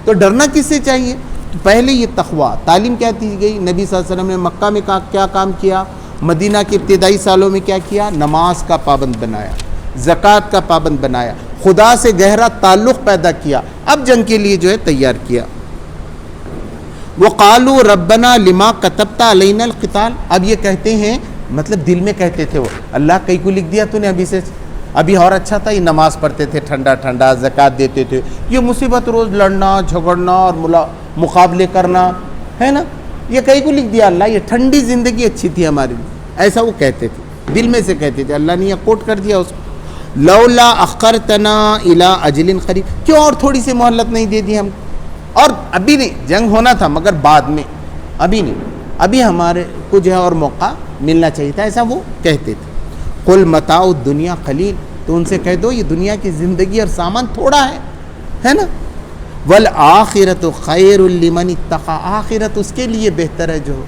تو ڈرنا کس سے چاہیے؟ تو پہلے یہ تقویٰ تعلیم کیا دی گئی. نبی صلی اللہ علیہ وسلم نے مکہ میں کیا کام کیا، مدینہ کے ابتدائی سالوں میں کیا کیا؟ نماز کا پابند بنایا، زکوٰۃ کا پابند بنایا، خدا سے گہرا تعلق پیدا کیا. اب جنگ کے لیے جو ہے تیار کیا. وقالوا ربنا لما كتبت علينا القتال. اب یہ کہتے ہیں، مطلب دل میں کہتے تھے وہ، اللہ کئی کو لکھ دیا تو نے ابھی سے، ابھی اور اچھا تھا یہ نماز پڑھتے تھے ٹھنڈا ٹھنڈا، زکوٰۃ دیتے تھے. یہ مصیبت روز لڑنا جھگڑنا اور مقابلے کرنا ہے نا، یہ کئی کو لکھ دیا اللہ، یہ ٹھنڈی زندگی اچھی تھی ہمارے لیے. ایسا وہ کہتے تھے، دل میں سے کہتے تھے. اللہ نے یہ کوٹ کر دیا اس کو، لولا اخرتنا الى اجل قریب، کیوں اور تھوڑی سی مہلت نہیں دے دی ہم؟ اور ابھی نہیں، جنگ ہونا تھا مگر بعد میں، ابھی نہیں، ابھی ہمارے کو جو ہے اور موقع ملنا چاہیے تھا. ایسا وہ کہتے تھے. قل متاع الدنیا قلیل، تو ان سے کہہ دو یہ دنیا کی زندگی اور سامان تھوڑا ہے نا. والآخرۃ خیر لمن اتقى، آخرت اس کے لیے بہتر ہے جو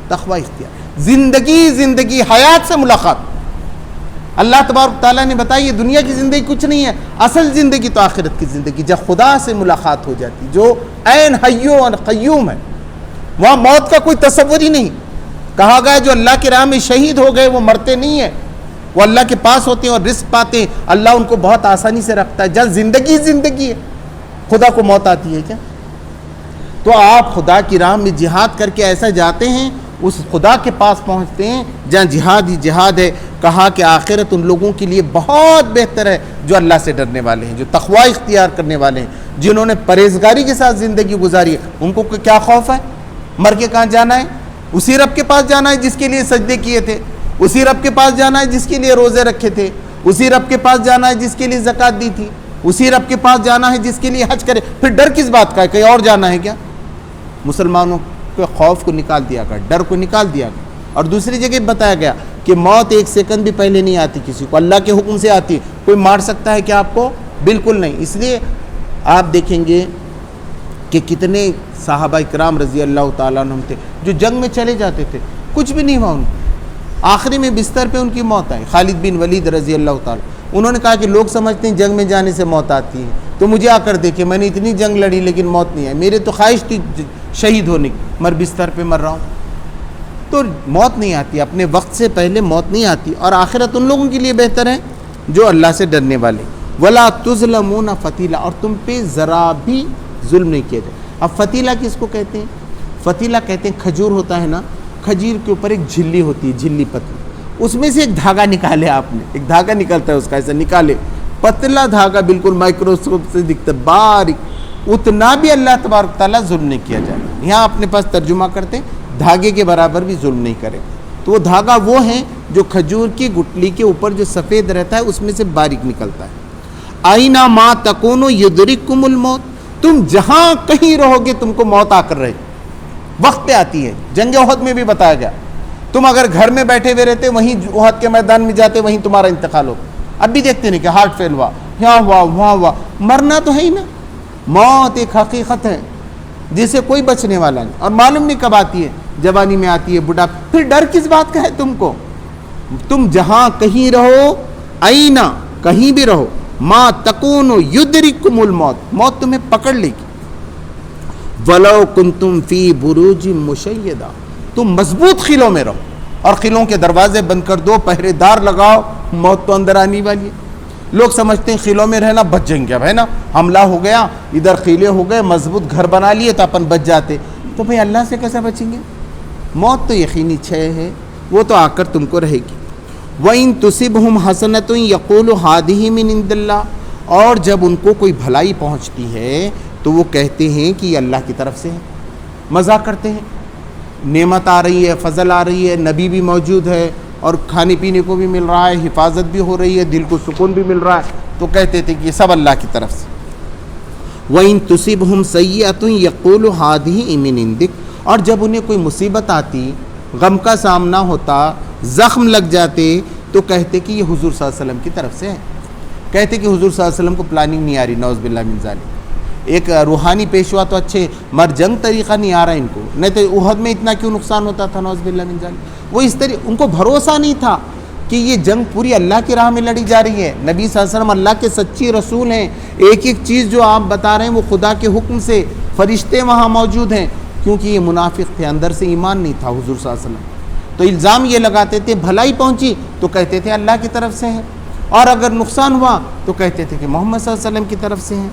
تقوی اختیار. زندگی حیات سے ملاقات. اللہ تبارک تعالیٰ نے بتایا یہ دنیا کی زندگی کچھ نہیں ہے، اصل زندگی تو آخرت کی زندگی، جب خدا سے ملاقات ہو جاتی، جو عین حی و قیوم ہے، وہاں موت کا کوئی تصور ہی نہیں. کہا گیا جو اللہ کی راہ میں شہید ہو گئے وہ مرتے نہیں ہیں، وہ اللہ کے پاس ہوتے ہیں اور رزق پاتے ہیں. اللہ ان کو بہت آسانی سے رکھتا ہے. جب زندگی ہے، خدا کو موت آتی ہے کیا؟ تو آپ خدا کی راہ میں جہاد کر کے ایسا جاتے ہیں، اس خدا کے پاس پہنچتے ہیں جہاں جہاد ہی جہاد ہے. کہا کہ آخرت ان لوگوں کے لیے بہت بہتر ہے جو اللہ سے ڈرنے والے ہیں, جو تقوی اختیار کرنے والے ہیں, جنہوں نے پرہیزگاری کے ساتھ زندگی گزاری ہے. ان کو کیا خوف ہے؟ مر کے کہاں جانا ہے؟ اسی رب کے پاس جانا ہے جس کے لیے سجدے کیے تھے, اسی رب کے پاس جانا ہے جس کے لیے روزے رکھے تھے, اسی رب کے پاس جانا ہے جس کے لیے زکوٰۃ دی تھی, اسی رب کے پاس جانا ہے جس کے لیے حج کرے. پھر ڈر کس بات کا ہے؟ کہیں اور جانا ہے کیا؟ مسلمانوں کے خوف کو نکال دیا گیا, ڈر کو نکال دیا گیا. اور دوسری جگہ بتایا گیا کہ موت ایک سیکنڈ بھی پہلے نہیں آتی کسی کو, اللہ کے حکم سے آتی. کوئی مار سکتا ہے کیا آپ کو؟ بالکل نہیں. اس لیے آپ دیکھیں گے کہ کتنے صحابہ اکرام رضی اللہ تعالیٰ عنہم تھے جو جنگ میں چلے جاتے تھے, کچھ بھی نہیں ہوا ان کو, آخری میں بستر پہ ان کی موت آئی. خالد بن ولید رضی اللہ تعالیٰ, انہوں نے کہا کہ لوگ سمجھتے ہیں جنگ میں جانے سے موت آتی ہے, تو مجھے آ کر دیکھے, میں نے اتنی جنگ لڑی لیکن موت نہیں آئی. میرے تو خواہش تھی شہید ہونے کی, مر بستر پہ مر رہا ہوں. تو موت نہیں آتی, اپنے وقت سے پہلے موت نہیں آتی. اور آخرت ان لوگوں کے لیے بہتر ہے جو اللہ سے ڈرنے والے. ولا تظلمون فتیلا, اور تم پہ ذرا بھی ظلم نہیں کیا جائے. اب فتیلہ کس کو کہتے ہیں؟ فتیلہ کہتے ہیں کھجور ہوتا ہے نا, کھجور کے اوپر ایک جھلی ہوتی ہے, جھلی پتلی, اس میں سے ایک دھاگا نکالے آپ نے, ایک دھاگا نکلتا ہے اس کا, ایسا نکالے, پتلا دھاگا, بالکل مائکروسکوپ سے دکھتا ہے, باریک. اتنا بھی اللہ تبارک تعالیٰ ظلم نہیں کیا جائے. یہاں اپنے پاس ترجمہ کرتے ہیں دھاگے کے برابر بھی ظلم نہیں کرے. تو وہ دھاگا وہ ہے جو کھجور کی گٹلی کے اوپر جو سفید رہتا ہے اس میں سے باریک نکلتا ہے. آئینہ ما تکونو یدرککم الموت, تم جہاں کہیں رہو گے تم کو موت آ کر رہے, وقت پہ آتی ہے. جنگ احد میں بھی بتایا گیا, تم اگر گھر میں بیٹھے ہوئے رہتے, وہیں احد کے میدان میں جاتے, وہیں تمہارا انتقال ہوتا. اب بھی دیکھتے نہیں کہ ہارٹ فیل ہوا, یہاں ہوا, وہاں ہوا, مرنا تو ہے ہی نا. موت ایک حقیقت ہے جسے کوئی بچنے والا نہیں, اور معلوم نہیں کب آتی ہے, جوانی میں آتی ہے, بڑھا. پھر ڈر کس بات کا ہے تم کو؟ تم جہاں کہیں رہو, آئینہ کہیں بھی رہو, ما تکونو یدرککم الموت, موت تمہیں پکڑ لے گی. ولو کنتم فی بروج مشیدہ, تم مضبوط قلعوں میں رہو, اور قلعوں کے دروازے بند کر دو, پہرے دار لگاؤ, موت تو اندر آنے والی ہے. لوگ سمجھتے ہیں قلعوں میں رہنا بچ جائیں گے, اب ہے نا, حملہ ہو گیا, ادھر قلعے ہو گئے, مضبوط گھر بنا لیے تو اپن بچ جاتے. تو بھئی اللہ سے کیسے بچیں گے؟ موت تو یقینی ہے, وہ تو آ کر تم کو رہے گی. وَإِن تُصِبْهُمْ حَسَنَةٌ يَقُولُ هَٰذِهِ مِنْ عِنْدِ اللَّهِ, اور جب ان کو کوئی بھلائی پہنچتی ہے تو وہ کہتے ہیں کہ یہ اللہ کی طرف سے ہے. مزاق کرتے ہیں, نعمت آ رہی ہے, فضل آ رہی ہے, نبی بھی موجود ہے, اور کھانے پینے کو بھی مل رہا ہے, حفاظت بھی ہو رہی ہے, دل کو سکون بھی مل رہا ہے, تو کہتے تھے کہ یہ سب اللہ کی طرف سے. وَإِن تُصِبْهُمْ سَيِّئَةٌ يَقُولُ هَٰذِهِ مِنْ عِنْدِكَ, اور جب انہیں کوئی مصیبت آتی, غم کا سامنا ہوتا, زخم لگ جاتے, تو کہتے کہ یہ حضور صلی اللہ علیہ وسلم کی طرف سے ہے. کہتے کہ حضور صلی اللہ علیہ وسلم کو پلاننگ نہیں آ رہی, نعوذ باللہ من ذالک. ایک روحانی پیشوا تو اچھے, مر جنگ طریقہ نہیں آ رہا ان کو, نہیں تو احد میں اتنا کیوں نقصان ہوتا تھا, نعوذ باللہ من ذالک. وہ اس طرح ان کو بھروسہ نہیں تھا کہ یہ جنگ پوری اللہ کی راہ میں لڑی جا رہی ہے. نبی صلی اللہ علیہ وسلم اللہ کے سچی رسول ہیں, ایک ایک چیز جو آپ بتا رہے ہیں وہ خدا کے حکم سے, فرشتے وہاں موجود ہیں. کیونکہ یہ منافق تھے, اندر سے ایمان نہیں تھا حضور صلی اللہ علیہ وسلم. تو الزام یہ لگاتے تھے, بھلائی پہنچی تو کہتے تھے اللہ کی طرف سے ہے, اور اگر نقصان ہوا تو کہتے تھے کہ محمد صلی اللہ علیہ وسلم کی طرف سے ہے.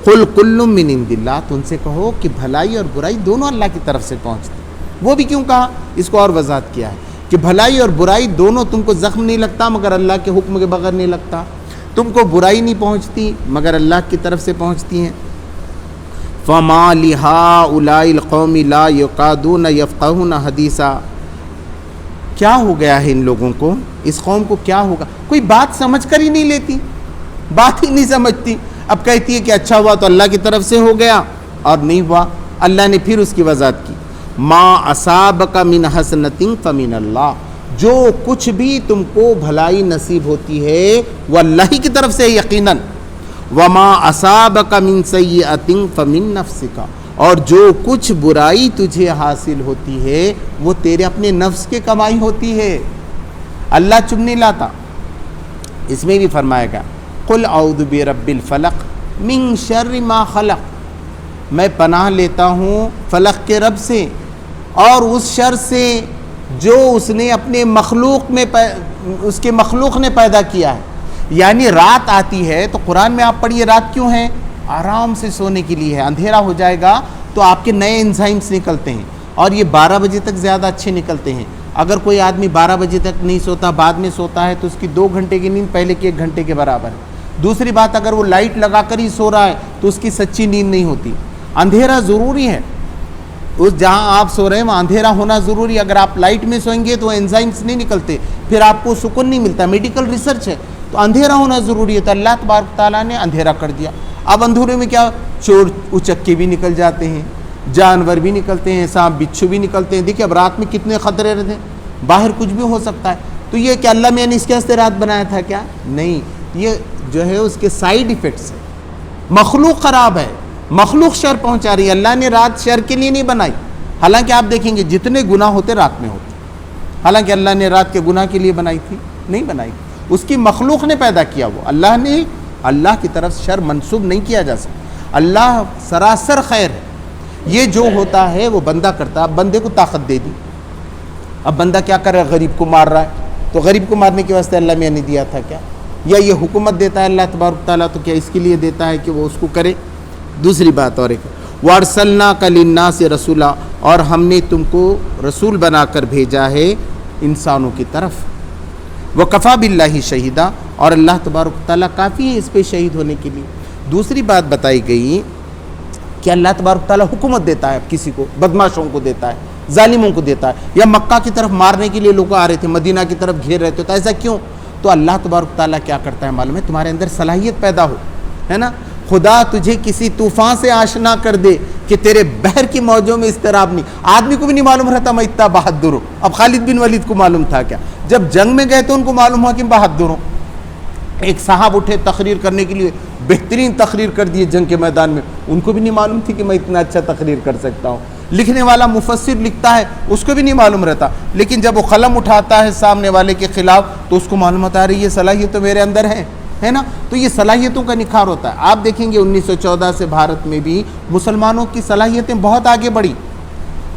قل کل من عند اللہ, تو ان سے کہو کہ بھلائی اور برائی دونوں اللہ کی طرف سے پہنچتی. وہ بھی کیوں کہا, اس کو اور وضاحت کیا ہے کہ بھلائی اور برائی دونوں, تم کو زخم نہیں لگتا مگر اللہ کے حکم کے بغیر نہیں لگتا, تم کو برائی نہیں پہنچتی مگر اللہ کی طرف سے پہنچتی ہیں. فما لہؤلاء القوم لا یکادون یفقهون حدیثا, کیا ہو گیا ہے ان لوگوں کو, اس قوم کو کیا ہوگا, کوئی بات سمجھ کر ہی نہیں لیتی, بات ہی نہیں سمجھتی. اب کہتی ہے کہ اچھا ہوا تو اللہ کی طرف سے ہو گیا, اور نہیں ہوا اللہ نے پھر اس کی وضاحت کی. ما اصابک من حسنۃ فمن اللہ, جو کچھ بھی تم کو بھلائی نصیب ہوتی ہے وہ اللہ ہی کی طرف سے یقیناً. وما اصابک من سیئۃ فمن نفسک, اور جو کچھ برائی تجھے حاصل ہوتی ہے وہ تیرے اپنے نفس کے کمائی ہوتی ہے, اللہ چن نہیں لاتا. اس میں بھی فرمایا گیا قل اعوذ برب الفلق من شر ما خلق, میں پناہ لیتا ہوں فلق کے رب سے اور اس شر سے جو اس نے اپنے مخلوق میں اس کے مخلوق نے پیدا کیا ہے. یعنی رات آتی ہے تو قرآن میں آپ پڑھیے رات کیوں ہے, آرام سے سونے کے لیے ہے. اندھیرا ہو جائے گا تو آپ کے نئے انزائمز نکلتے ہیں, اور یہ 12 بجے تک زیادہ اچھے نکلتے ہیں۔ اگر کوئی آدمی 12 بجے تک نہیں سوتا، بعد میں سوتا ہے، تو اس کی 2 گھنٹے کی نیند پہلے کے 1 گھنٹے کے برابر ہے۔ دوسری بات، اگر وہ لائٹ لگا کر ہی سو رہا ہے تو اس کی سچی نیند نہیں ہوتی۔ اندھیرا ضروری ہے، اس جہاں آپ سو رہے ہیں وہاں اندھیرا ہونا ضروری ہے۔ اگر آپ لائٹ میں سوئیں گے تو انزائمز نہیں نکلتے، پھر آپ کو سکون نہیں ملتا، میڈیکل ریسرچ ہے۔ تو اندھیرا ہونا ضروری ہے، تو اللہ تبارک تعالیٰ نے اندھیرا کر دیا۔ اب اندھیرے میں کیا، چور اچکے بھی نکل جاتے ہیں، جانور بھی نکلتے ہیں، سانپ بچھو بھی نکلتے ہیں۔ دیکھیں اب رات میں کتنے خطرے رہتے ہیں، باہر کچھ بھی ہو سکتا ہے۔ تو یہ کہ اللہ میں نے اس کے واسطے رات بنایا تھا کیا؟ نہیں، یہ جو ہے اس کے سائیڈ ایفیکٹس ہیں۔ مخلوق خراب ہے، مخلوق شر پہنچا رہی ہے۔ اللہ نے رات شر کے لیے نہیں بنائی، حالانکہ آپ دیکھیں گے جتنے گناہ ہوتے رات میں ہوتے، حالانکہ اللہ نے رات کے گناہ کے لیے بنائی تھی؟ نہیں بنائی، اس کی مخلوق نے پیدا کیا وہ۔ اللہ کی طرف شر منسوب نہیں کیا جا سکتا۔ اللہ سراسر خیر ہے، یہ جو ہوتا ہے وہ بندہ کرتا ہے۔ اب بندے کو طاقت دے دی، اب بندہ کیا کر رہا ہے؟ غریب کو مار رہا ہے، تو غریب کو مارنے کے واسطے اللہ میں نے دیا تھا کیا؟ یا یہ حکومت دیتا ہے اللہ تبارک تعالیٰ تو کیا اس کے لیے دیتا ہے کہ وہ اس کو کرے؟ دوسری بات اور ایک، وَأَرْسَلْنَاكَ لِلنَّاسِ رَسُولًا، اور ہم نے تم کو رسول بنا کر بھیجا ہے انسانوں کی طرف۔ وَكَفَى بِاللَّهِ شَهِيدًا، اور اللہ تبارک تعالیٰ کافی ہے اس پہ شہید ہونے کے لیے۔ دوسری بات بتائی گئی کہ اللہ تبارک تعالیٰ حکومت دیتا ہے کسی کو، بدماشوں کو دیتا ہے، ظالموں کو دیتا ہے، یا مکہ کی طرف مارنے کے لیے لوگ آ رہے تھے، مدینہ کی طرف گھیر رہے تھے، تو ایسا کیوں؟ تو اللہ تبارک تعالیٰ کیا کرتا ہے معلوم ہے؟ تمہارے اندر صلاحیت پیدا ہو، ہے نا؟ خدا تجھے کسی طوفان سے آشنا کر دے کہ تیرے بحر کی موجوں میں اضطراب نہیں۔ آدمی کو بھی نہیں معلوم رہتا میں اتنا بہادر ہوں۔ اب خالد بن ولید کو معلوم تھا کیا؟ جب جنگ میں گئے تو ان کو معلوم ہوا کہ میں بہادر ہوں۔ ایک صاحب اٹھے تقریر کرنے کے لیے، بہترین تقریر کر دیے جنگ کے میدان میں، ان کو بھی نہیں معلوم تھی کہ میں اتنا اچھا تقریر کر سکتا ہوں۔ لکھنے والا مفسر لکھتا ہے، اس کو بھی نہیں معلوم رہتا، لیکن جب وہ قلم اٹھاتا ہے سامنے والے کے خلاف تو اس کو معلومات آ رہی ہے، یہ صلاحیت تو میرے اندر ہے نا؟ تو یہ صلاحیتوں کا نکھار ہوتا ہے۔ آپ دیکھیں گے 1914 سے بھارت میں بھی مسلمانوں کی صلاحیتیں بہت آگے بڑھی۔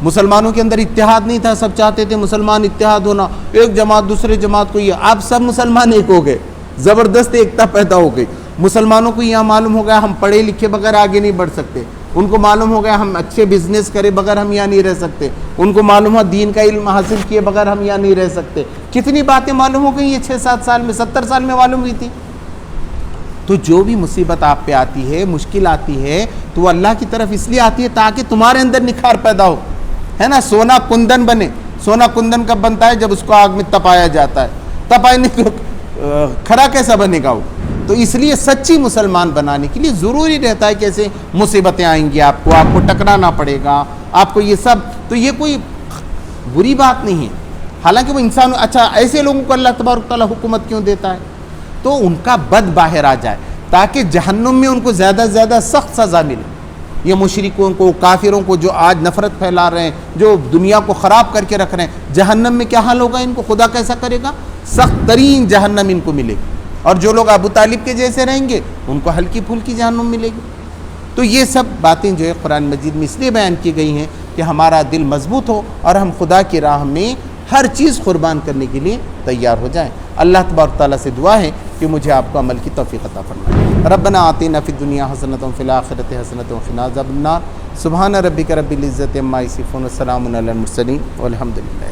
مسلمانوں کے اندر اتحاد نہیں تھا، سب چاہتے تھے مسلمان اتحاد ہونا، ایک جماعت دوسرے جماعت کو، یہ اب سب مسلمان ایک ہو گئے، زبردست ایکتا پیدا ہو گئی۔ مسلمانوں کو یہاں معلوم ہو گیا ہم پڑھے لکھے بغیر آگے نہیں بڑھ سکتے، ان کو معلوم ہو گیا ہم اچھے بزنس کرے بغیر ہم یہاں نہیں رہ سکتے، ان کو معلوم ہوا دین کا علم حاصل کیے بغیر ہم یہاں نہیں رہ سکتے۔ کتنی باتیں معلوم ہو گئی یہ 6-7 سال میں، 70 سال میں معلوم ہوئی تھی۔ تو جو بھی مصیبت آپ پہ آتی ہے، مشکل آتی ہے، تو وہ اللہ کی طرف اس لیے آتی ہے تاکہ تمہارے اندر نکھار پیدا ہو، ہے نا؟ سونا کندن بنے۔ سونا کندن کب بنتا ہے؟ جب اس کو آگ میں تپایا جاتا ہے، تپانے کو کھڑا کیسا بنے گا وہ؟ تو اس لیے سچی مسلمان بنانے کے لیے ضروری رہتا ہے کہ ایسے مصیبتیں آئیں گی، آپ کو ٹکرانا پڑے گا، آپ کو یہ سب، تو یہ کوئی بری بات نہیں ہے۔ حالانکہ وہ انسان، اچھا ایسے لوگوں کو اللہ تبارک تعالیٰ حکومت کیوں دیتا ہے؟ تو ان کا بد باہر آ جائے، تاکہ جہنم میں ان کو زیادہ سے زیادہ سخت سزا ملے۔ یہ مشرکوں کو، کافروں کو جو آج نفرت پھیلا رہے ہیں، جو دنیا کو خراب کر کے رکھ رہے ہیں، جہنم میں کیا حال ہوگا ان کو؟ خدا کیسا کرے گا؟ سخت ترین جہنم ان کو ملے گی۔ اور جو لوگ ابو طالب کے جیسے رہیں گے ان کو ہلکی پھلکی جہنم ملے گی۔ تو یہ سب باتیں جو ہے قرآن مجید میں اس لیے بیان کی گئی ہیں کہ ہمارا دل مضبوط ہو اور ہم خدا کی راہ میں ہر چیز قربان کرنے کے لیے تیار ہو جائیں۔ اللہ تبارک تعالیٰ سے دعا ہے کہ مجھے آپ کو عمل کی توفیق عطا فرمائے۔ ربنا آتنا فی الدنیا حسنۃ وفی الآخرۃ حسنۃ وقنا عذاب النار۔ سبحان ربک رب العزۃ عما یصفون وسلام علی المرسلین والحمد للہ۔